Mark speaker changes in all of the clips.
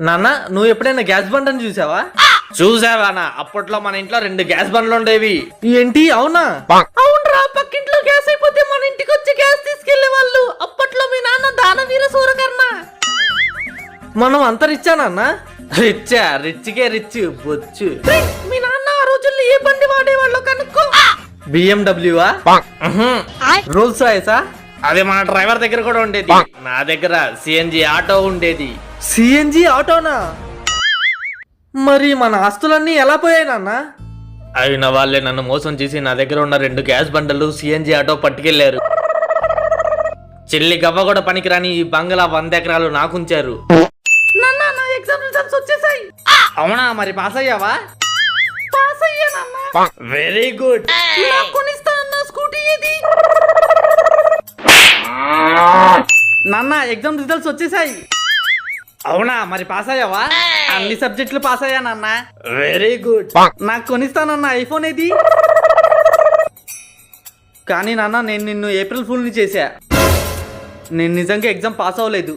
Speaker 1: నాన్న నువ్వు ఎప్పుడైనా గ్యాస్ బండని చూసావా?
Speaker 2: చూసావానా? అప్పట్లో మన ఇంట్లో 2 గ్యాస్ బండ్లు ఉండేవి.
Speaker 1: ఏంటి అవునా?
Speaker 3: అవునరా, పక్కింట్లో గ్యాస్ అయిపోతే మన ఇంటికి వచ్చి గ్యాస్ తీసుకెళ్లే వాళ్ళు. అప్పట్లో మీ నాన్న దానవీర సూరకర్ణ.
Speaker 1: మనం అంత రిచ్చా నాన్న?
Speaker 2: రిచ్చా? రిచ్కే రిచ్ బొచ్చు.
Speaker 3: మీ నాన్న ఆ రోజుల్లో ఏ బండి వాడేవాళ్ళు కనుక్కో.
Speaker 1: బిఎండబ్ల్యూవా? రోల్స్ రాయసా?
Speaker 2: అది మన డ్రైవర్ దగ్గర కూడా ఉండేది. నా దగ్గర సిఎన్జి ఆటో ఉండేది.
Speaker 1: సిఎన్జి ఆటోనా? మరి మన ఆస్తులన్నీ ఎలా పోయాయి నాన్న?
Speaker 2: అయిన వాళ్ళే నన్ను మోసం చేసి నా దగ్గర ఉన్న 2 గ్యాస్ బండలు సిఎన్జి ఆటో పట్టుకెళ్లారు. చెల్లి గవ్వ కూడా పనికిరాని ఈ బంగ్లా 100 ఎకరాలు నాకుంచారు.
Speaker 3: నాన్న నా ఎగ్జామ్ రిజల్ట్స్ వచ్చేసాయి.
Speaker 2: అవునా? మరి పాస్ అయ్యావా?
Speaker 3: పాస్ అయ్యానన్నా.
Speaker 2: Very good.
Speaker 3: నాకు కొనిస్తా అన్న స్కూటీ ఏది?
Speaker 1: నాన్న ఎగ్జామ్ రిజల్ట్స్ వచ్చేసాయి.
Speaker 2: అవునా? మరి పాస్ అయ్యావా?
Speaker 1: అన్ని సబ్జెక్టులు పాస్ అయ్యా నాన్న.
Speaker 2: Very good.
Speaker 1: నాకు కొనిస్తానన్న ఐఫోన్ ఏది? కానీ నాన్న నేను నిన్ను ఏప్రిల్ ఫుల్ ని చేశా. నేను నిజంగా ఎగ్జామ్ పాస్ అవ్వలేదు.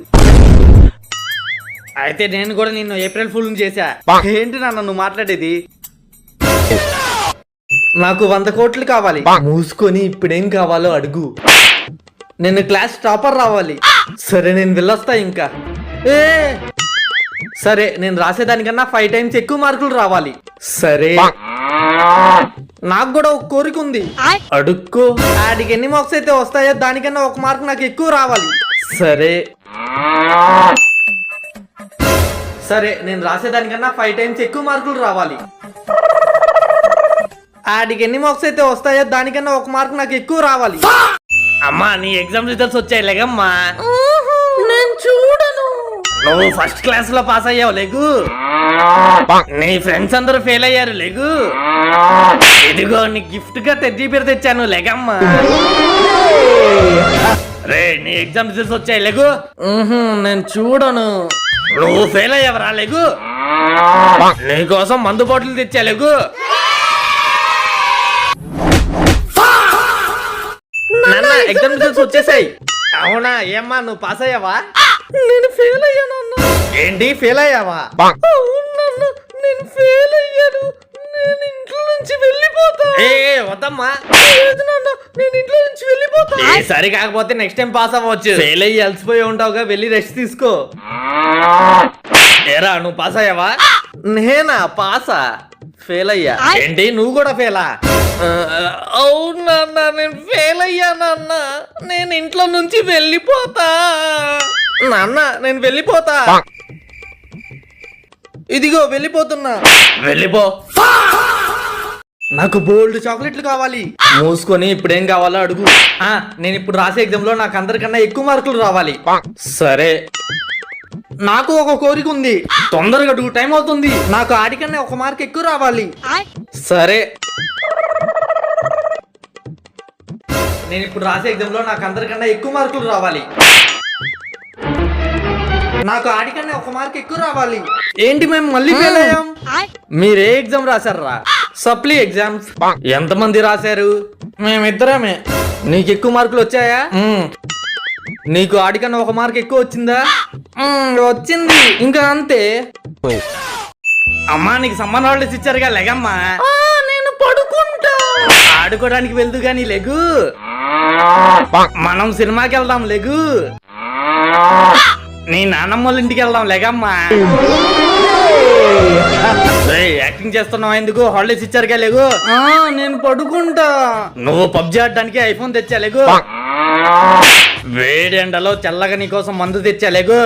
Speaker 2: అయితే నేను కూడా నిన్ను ఏప్రిల్ ఫుల్ చేశా.
Speaker 1: ఏంటి నాన్న నువ్వు మాట్లాడేది? నాకు 100 కోట్లు కావాలి. మూసుకొని ఇప్పుడేం కావాలో అడుగు. నేను క్లాస్ టాపర్ రావాలి. సరే నేను వెళ్ళొస్తా ఇంకా. ఏ సరే నేను రాసేదానికన్నా 5 టైమ్స్ ఎక్కువ మార్కులు రావాలి. సరే నాకు కూడా ఒక కోరిక ఉంది. అడుక్కో. ఆడికి ఎన్ని మార్క్స్ అయితే వస్తాయో దానికన్నా 1 మార్క్ నాకు ఎక్కువ రావాలి. సరే సరే నేను రాసేదానికన్నా 5 టైమ్స్ ఎక్కువ మార్కులు రావాలి. ఆడికి ఎన్ని మార్క్స్ అయితే వస్తాయో దానికన్నా 1 మార్క్ నాకు ఎక్కువ రావాలి.
Speaker 2: అమ్మా నీ ఎగ్జామ్ రిజల్ట్స్ వచ్చాయి లేగమ్మా.
Speaker 3: నేను చూడను.
Speaker 2: నువ్వు ఫస్ట్ క్లాస్ లో పాస్ అయ్యావు లేగు. నీ ఫ్రెండ్స్ అందరూ ఫెయిల్ అయ్యారు లేగు. ఇదిగో నీ గిఫ్ట్ గా టెడ్డీ బేర్ తెచ్చాను లేగమ్మా. రే నీ ఎగ్జామ్ రిజల్ట్స్ వచ్చాయి లేగు.
Speaker 1: నేను చూడను.
Speaker 2: నువ్వు ఫెయిల్ అయ్యావరా లేగు. నీకోసం మందు బాటిల్ తెచ్చా లేగు.
Speaker 1: నాన్న ఎగ్జామ్ రిజల్ట్స్ వచ్చేసాయి.
Speaker 2: అవునా? ఏమ్మా నువ్వు పాస్ అయ్యావా?
Speaker 3: నేను ఫెయిల్ అయ్యానన్నా.
Speaker 2: ఏంటి ఫెయిల్ అయ్యావా?
Speaker 3: అవునన్నా నేను ఫెయిల్ అయ్యాను. నేను ఇంట్లో నుంచి వెళ్ళిపోతా.
Speaker 2: ఏ వద్దమ్మా.
Speaker 3: లేదు నాన్న, నేను ఇంట్లో నుంచి వెళ్ళిపోతా.
Speaker 2: సరి కాకపోతే నెక్స్ట్ టైం పాస్ అవ్వచ్చు.
Speaker 1: ఫెయిల్ అయ్యి అలసిపోయి ఉంటావుగా, వెళ్ళి రెస్ట్ తీసుకో.
Speaker 2: ఏరా నువ్వు పాస్ అయ్యావా?
Speaker 1: నేనా పాసా? ఫెయిల్ అయ్యా.
Speaker 2: ఏంటి నువ్వు కూడా ఫెయిలా?
Speaker 1: అవునన్నా నేను ఫెయిల్ అయ్యానన్న. నేను ఇంట్లో నుంచి వెళ్ళిపోతా. నాన్న నేను వెళ్ళిపోతా. ఇదిగో వెళ్ళిపోతున్నా.
Speaker 2: వెళ్ళిపో.
Speaker 1: నాకు బోల్డ్ చాక్లెట్లు కావాలి. మూసుకొని ఇప్పుడేం కావాలో అడుగు. నేను ఇప్పుడు రాసే ఎగ్జామ్ లో నాకు అందరికన్నా ఎక్కువ మార్కులు రావాలి. సరే నాకు ఒక కోరిక ఉంది. తొందరగా అడుగు, టైం అవుతుంది. నాకు ఆడికన్నా 1 మార్క్ ఎక్కువ రావాలి. సరే నేను ఇప్పుడు రాసే ఎగ్జామ్ లో నాకు అందరికన్నా ఎక్కువ మార్కులు రావాలి. నాకు ఆడికన్నా 1 మార్క్ ఎక్కువ రావాలి. ఏంటి మేము మళ్ళీ ఫెయిల్ అయ్యాం? మీరే ఎగ్జామ్ రాశారా? Supply exams. ఎంతమంది రాశారు? మేమిద్దరమే. నీకు ఎక్కువ మార్కులు వచ్చాయా? నీకు ఆడికన్నా 1 మార్క్ ఎక్కువ వచ్చిందా? వచ్చింది. ఇంకా అంతే.
Speaker 2: అమ్మా నీకు సమ్మర్ హాలిడేస్ ఇచ్చారుగా లెగమ్మా.
Speaker 3: నేను పడుకుంటా.
Speaker 1: ఆడుకోవడానికి వెళ్తూ గాని లెగు.
Speaker 2: మనం సినిమాకి వెళ్దాం లెగు. నీ నాన్నమ్మ వాళ్ళ ఇంటికి వెళ్దాం లెగమ్మా. యాక్టింగ్ చేస్తున్నావు ఎందుకు? హాలిడేస్ ఇచ్చారుగా లెగు.
Speaker 1: నేను పడుకుంటా.
Speaker 2: నువ్వు పబ్జి ఆడడానికి ఐఫోన్ తెచ్చా లెగు. వేడి ఎండలో చల్లగా నీకోసం మందు తెచ్చా లెగు.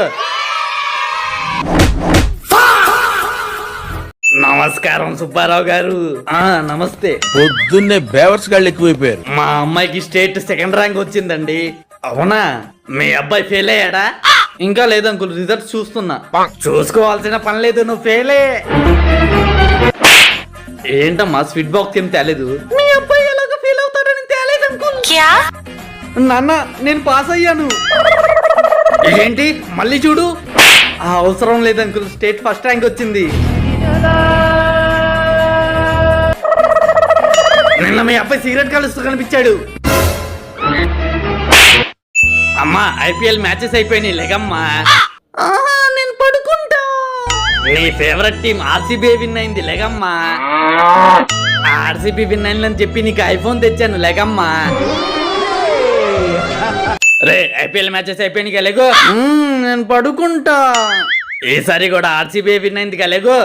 Speaker 2: నమస్కారం సుబ్బారావు గారు.
Speaker 1: నమస్తే.
Speaker 4: పొద్దున్నే బేవర్స్ గాళ్ళు ఎక్కువైపోయారు.
Speaker 2: మా అమ్మాయికి స్టేట్ 2nd ర్యాంక్ వచ్చిందండి.
Speaker 1: అవునా?
Speaker 2: మీ అబ్బాయి ఫెయిల్ అయ్యాడా?
Speaker 1: ఇంకా లేదు అంకుల్, రిజల్ట్స్ చూస్తున్నా.
Speaker 2: చూసుకోవాల్సిన పని లేదు, నువ్వు ఫెయిలే.
Speaker 1: ఏంటమ్మా స్వీట్ బాక్స్ ఏం తేలేదు?
Speaker 3: మీ అబ్బాయి ఎలాగో ఫెయిల్ అవుతాడని తేలేదు అంకుల్.
Speaker 1: నాన్న నేను పాస్ అయ్యాను.
Speaker 2: ఏంటి మళ్ళీ చూడు.
Speaker 1: అవసరం లేదు అంకుల్, స్టేట్ 1st ర్యాంక్ వచ్చింది.
Speaker 2: నిన్న మీ అబ్బాయి సిగరెట్ కాలుస్తూ కనిపించాడు. అమ్మా ఐపీఎల్ మ్యాచెస్ అయిపోయినాయి లెగమ్మా.
Speaker 3: నేను పడుకుంటా.
Speaker 2: నీ ఫేవరెట్ టీం ఆర్సీబీ విన్ అయింది లేకమ్మా. ఆర్సీబీ విన్ అయిందని చెప్పి నీకు ఐఫోన్ తెచ్చాను లేకమ్మా. రే ఐపీఎల్ మ్యాచెస్ అయిపోయినాయి కలేగు.
Speaker 1: నేను పడుకుంటా.
Speaker 2: ఈసారి కూడా ఆర్సీబీ విన్ అయింది కలేగు.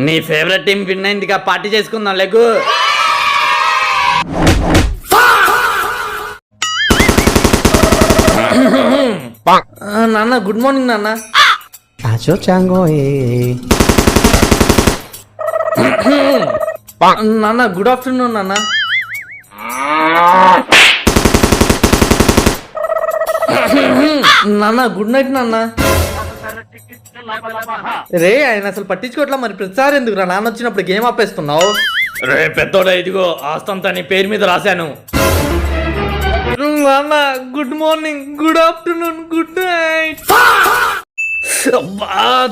Speaker 2: నీ ఫేవరెట్ టీం విన్ అయిందిగా, పార్టీ చేసుకుందాం లేకు.
Speaker 1: నాన్న గుడ్ మార్నింగ్ నాన్న. నాన్న గుడ్ ఆఫ్టర్నూన్ నాన్న. నాన్న గుడ్ నైట్ నాన్న. రే ఆయన అసలు పట్టించుకోవట్లా, మరి ప్రతిసారి ఎందుకు రా నాన్న వచ్చినప్పుడు గేమ్ ఆపేస్తున్నావు?
Speaker 2: రే పెద్దోడా, ఇదిగో ఆస్తంతా నీ పేరు మీద రాశాను.
Speaker 1: నాన్న good morning, good afternoon, good night. అబ్బా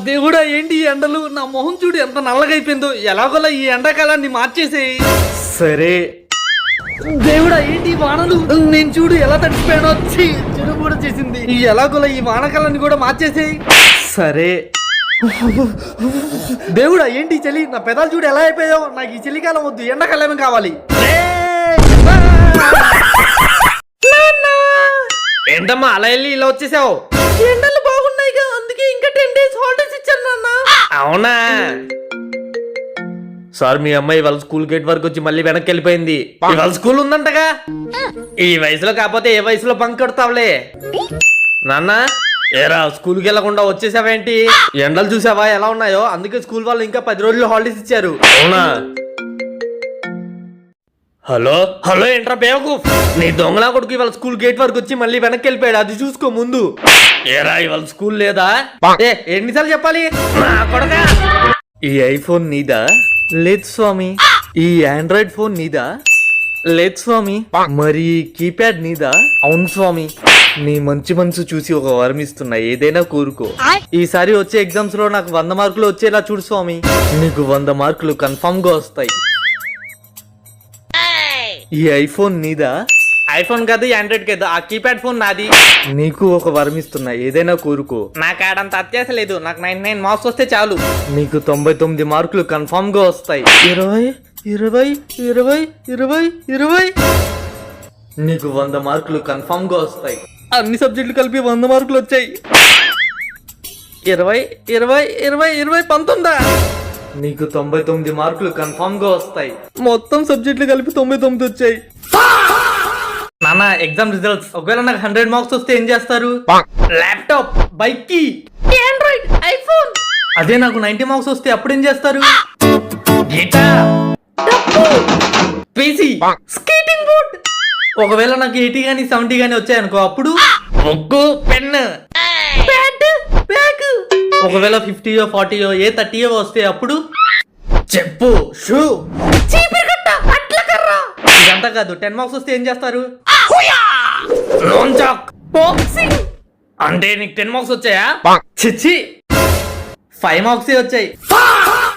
Speaker 1: దేవుడా, ఏంటి ఈ ఎండలు? నా మొహం చూడు ఎంత నల్లగా అయిపోయిందో. ఎలాగోలా ఈ ఎండాకాలాన్ని మార్చేసేయి. సరే దేవుడా, ఏంటి ఈ వానలు? నేను చూడు ఎలా తడిచిపోయానో. చెడు కూడా చేసింది. ఎలాగోలా ఈ వానకాలాన్ని కూడా మార్చేసేయి. సరే దేవుడా, ఏంటి చలి? నా పెదాలు చూడు ఎలా అయిపోయాయో. నాకు ఈ చలికాలం వద్దు, ఎండాకాలమే కావాలి.
Speaker 2: ఏంటమ్మా అలా వెళ్ళి ఇలా వచ్చేసావు?
Speaker 3: ఎండలు బాగున్నాయిగా, అందుకే ఇంకా 10 days హాలిడేస్ ఇచ్చాను నాన్న.
Speaker 2: అవునా? సార్ మీ అమ్మాయి వాళ్ళ స్కూల్ గేట్ వరకు వచ్చి మళ్ళీ వెనక్కి వెళ్ళిపోయింది. ఇవాళ స్కూల్ ఉందంటగా. ఈ వయసులో కాకపోతే ఏ వయసులో బంక్ కొడతావులే. నాన్న ఏరా స్కూల్కి వెళ్ళకుండా వచ్చేసావేంటి? ఎండలు చూసావా ఎలా ఉన్నాయో? అందుకే స్కూల్ వాళ్ళు ఇంకా 10 రోజులు హాలిడేస్ ఇచ్చారు. అవునా? హలో హలో ఏంట్రా బేవకూఫ్, నీ దొంగలా కొడుకు ఇవాళ స్కూల్ గేట్ వరకు వచ్చి మళ్ళీ వెనక్కి వెళ్ళిపోయాడు. అది చూసుకో ముందు. ఏరా ఇవాళ స్కూల్ లేదా?
Speaker 1: ఎన్నిసార్లు చెప్పాలి?
Speaker 2: నా కొడకా.
Speaker 1: ఈ ఐఫోన్ నీదా? లేదు స్వామి. ఈ ఆండ్రాయిడ్ ఫోన్ నీదా? లేదు స్వామి. మరి కీప్యాడ్ నీదా? అవును స్వామి. నీ మంచి మనసు చూసి ఒక వరం ఇస్తున్నా, ఏదైనా కోరుకో. ఈసారి వచ్చే ఎగ్జామ్స్ లో నాకు 100 మార్కులు వచ్చేలా చూడు స్వామి. నీకు 100 మార్కులు కన్ఫర్మ్ గా వస్తాయి. ఈ ఐఫోన్ నీదా?
Speaker 2: ఐఫోన్ కాదు, ఆండ్రాయిడ్ కాదు, ఆ కీప్యాడ్ ఫోన్ నాది.
Speaker 1: నీకు ఒక వరం ఇస్తున్నా, ఏదైనా కోరుకో.
Speaker 2: నాకు ఆడంత అత్యాస లేదు, నాకు 99 మార్క్స్ వస్తే చాలు.
Speaker 1: నీకు 99 మార్కులు కన్ఫర్మ్ గా వస్తాయి. 20 20 20 20 20 నీకు 100 మార్కులు కన్ఫర్మ్ గా వస్తాయి. అన్ని సబ్జెక్టులు కలిపి 100 మార్కులు వచ్చాయి. 20 20 20 20 19 నీకు 99 మార్కులు కన్ఫర్మ్ గా వస్తాయి. మొత్తం సబ్జెక్టులు కలిపి 99 వచ్చాయి. నాన్న ఎగ్జామ్ రిజల్ట్స్. ఒకవేళ నాకు 100 మార్క్స్ వస్తే ఏం చేస్తారు? ల్యాప్టాప్, బైక్ కి,
Speaker 3: ఆండ్రాయిడ్, ఐఫోన్.
Speaker 1: అదే నాకు 90 మార్క్స్ వస్తే అప్పుడు ఏం చేస్తారు?
Speaker 2: Guitar,
Speaker 1: PC,
Speaker 3: skating board.
Speaker 1: ఒకవేళ నాకు 80 గానీ 70 గానీ వచ్చాయనుకో అప్పుడు
Speaker 2: బుక్కు, పెన్,
Speaker 3: ప్యాడ్, బ్యాగ్.
Speaker 1: ఒకవేళ 50 40 ఏ 30 వస్తే అప్పుడు
Speaker 2: చెప్పు, షూ,
Speaker 3: చీపిరి కట్ట, అట్ల కర్ర.
Speaker 1: ఇదంతా కాదు. 10 మార్క్స్ వస్తే ఏం చేస్తారు?
Speaker 2: Loan chalk.
Speaker 3: బాక్సింగ్.
Speaker 2: అంటే నీకు 10 మార్క్స్ వచ్చాయా?
Speaker 1: చిచ్చి 5 మార్క్స్ వచ్చాయి.